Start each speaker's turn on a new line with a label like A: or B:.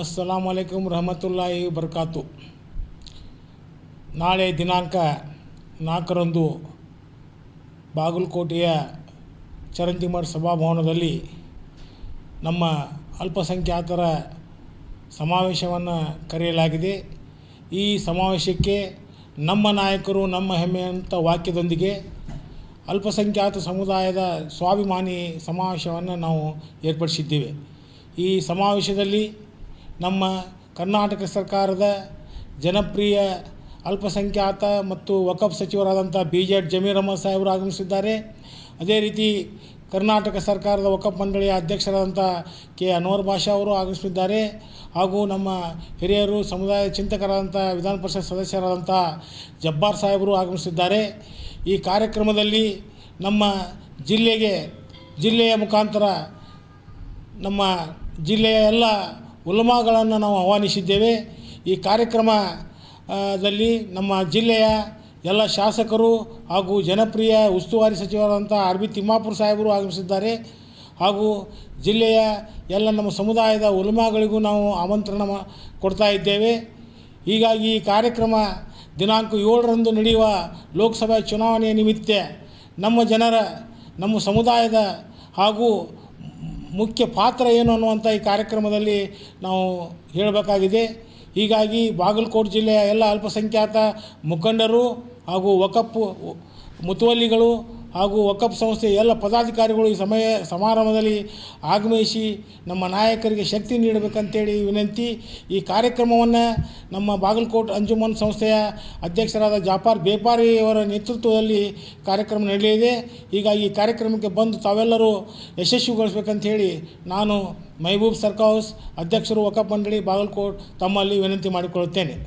A: ಅಸ್ಸಲಾಮು ಅಲೈಕುಂ ರಹಮತುಲ್ಲಾಹಿ ಬರ್ಕಾತು. ನಾಳೆ ದಿನಾಂಕ 4ರಂದು ಬಾಗಲಕೋಟೆಯ ಚರಂತಿಮಠ ಸಭಾಭವನದಲ್ಲಿ ನಮ್ಮ ಅಲ್ಪಸಂಖ್ಯಾತರ ಸಮಾವೇಶವನ್ನು ಕರೆಯಲಾಗಿದೆ. ಈ ಸಮಾವೇಶಕ್ಕೆ ನಮ್ಮ ನಾಯಕರು ನಮ್ಮ ಹೆಮ್ಮೆ ಅಂತ ವಾಕ್ಯದೊಂದಿಗೆ ಅಲ್ಪಸಂಖ್ಯಾತ ಸಮುದಾಯದ ಸ್ವಾಭಿಮಾನಿ ಸಮಾವೇಶವನ್ನು ನಾವು ಏರ್ಪಡಿಸಿದ್ದೇವೆ. ಈ ಸಮಾವೇಶದಲ್ಲಿ ನಮ್ಮ ಕರ್ನಾಟಕ ಸರ್ಕಾರದ ಜನಪ್ರಿಯ ಅಲ್ಪಸಂಖ್ಯಾತ ಮತ್ತು ವಕಫ್ ಸಚಿವರಾದಂಥ BZ ಜಮೀರ್ ಅಹಮದ್ ಸಾಹೇಬರು ಆಗಮಿಸಿದ್ದಾರೆ. ಅದೇ ರೀತಿ ಕರ್ನಾಟಕ ಸರ್ಕಾರದ ವಕಫ್ ಮಂಡಳಿಯ ಅಧ್ಯಕ್ಷರಾದಂಥ ಕೆ ಅನ್ವರ್ ಬಾಷಾ ಅವರು ಆಗಮಿಸಿದ್ದಾರೆ. ಹಾಗೂ ನಮ್ಮ ಹಿರಿಯರು ಸಮುದಾಯ ಚಿಂತಕರಾದಂಥ ವಿಧಾನ ಪರಿಷತ್ ಸದಸ್ಯರಾದಂಥ ಜಬ್ಬಾರ್ ಸಾಹೇಬರು ಆಗಮಿಸಿದ್ದಾರೆ. ಈ ಕಾರ್ಯಕ್ರಮದಲ್ಲಿ ನಮ್ಮ ಜಿಲ್ಲೆಯ ಮುಖಾಂತರ ನಮ್ಮ ಜಿಲ್ಲೆಯ ಎಲ್ಲ ಉಲಮಾಗಳನ್ನು ನಾವು ಆಹ್ವಾನಿಸಿದ್ದೇವೆ. ಈ ಕಾರ್ಯಕ್ರಮದಲ್ಲಿ ನಮ್ಮ ಜಿಲ್ಲೆಯ ಎಲ್ಲ ಶಾಸಕರು ಹಾಗೂ ಜನಪ್ರಿಯ ಉಸ್ತುವಾರಿ ಸಚಿವರಾದಂಥ RB ತಿಮ್ಮಾಪುರ್ ಸಾಹೇಬರು ಆಗಮಿಸಿದ್ದಾರೆ. ಹಾಗೂ ಜಿಲ್ಲೆಯ ಎಲ್ಲ ನಮ್ಮ ಸಮುದಾಯದ ಉಲಮಾಗಳಿಗೂ ನಾವು ಆಮಂತ್ರಣ ಕೊಡ್ತಾ ಇದ್ದೇವೆ. ಹೀಗಾಗಿ ಈ ಕಾರ್ಯಕ್ರಮ ದಿನಾಂಕ 7ರಂದು ನಡೆಯುವ ಲೋಕಸಭಾ ಚುನಾವಣೆಯ ನಿಮಿತ್ತ ನಮ್ಮ ಸಮುದಾಯದ ಹಾಗೂ ಮುಖ್ಯ ಪಾತ್ರ ಏನು ಅನ್ನುವಂಥ ಈ ಕಾರ್ಯಕ್ರಮದಲ್ಲಿ ನಾವು ಹೇಳಬೇಕಾಗಿದೆ. ಹೀಗಾಗಿ ಬಾಗಲಕೋಟೆ ಜಿಲ್ಲೆಯ ಎಲ್ಲ ಅಲ್ಪಸಂಖ್ಯಾತ ಮುಖಂಡರು ಹಾಗೂ ವಕಫ್ ಮುತುವಲ್ಲಿಗಳು ಹಾಗೂ ವಕಫ್ ಸಂಸ್ಥೆಯ ಎಲ್ಲ ಪದಾಧಿಕಾರಿಗಳು ಈ ಸಮಾರಂಭದಲ್ಲಿ ಆಗಮಿಸಿ ನಮ್ಮ ನಾಯಕರಿಗೆ ಶಕ್ತಿ ನೀಡಬೇಕಂತೇಳಿ ವಿನಂತಿ. ಈ ಕಾರ್ಯಕ್ರಮವನ್ನು ನಮ್ಮ ಬಾಗಲಕೋಟೆ ಅಂಜುಮನ್ ಸಂಸ್ಥೆಯ ಅಧ್ಯಕ್ಷರಾದ ಜಾಫರ್ ಬೇಪಾರಿ ಅವರ ನೇತೃತ್ವದಲ್ಲಿ ಕಾರ್ಯಕ್ರಮ ನಡೆಯಲಿದೆ. ಹೀಗಾಗಿ ಈ ಕಾರ್ಯಕ್ರಮಕ್ಕೆ ಬಂದು ತಾವೆಲ್ಲರೂ ಯಶಸ್ವಿಗೊಳಿಸಬೇಕಂತೇಳಿ ನಾನು ಮೆಹಬೂಬ್ ಸರ್ಕಾಸ್ ಅಧ್ಯಕ್ಷರು ವಕಫ್ ಮಂಡಳಿ ಬಾಗಲಕೋಟೆ ತಮ್ಮಲ್ಲಿ ವಿನಂತಿ ಮಾಡಿಕೊಳ್ಳುತ್ತೇನೆ.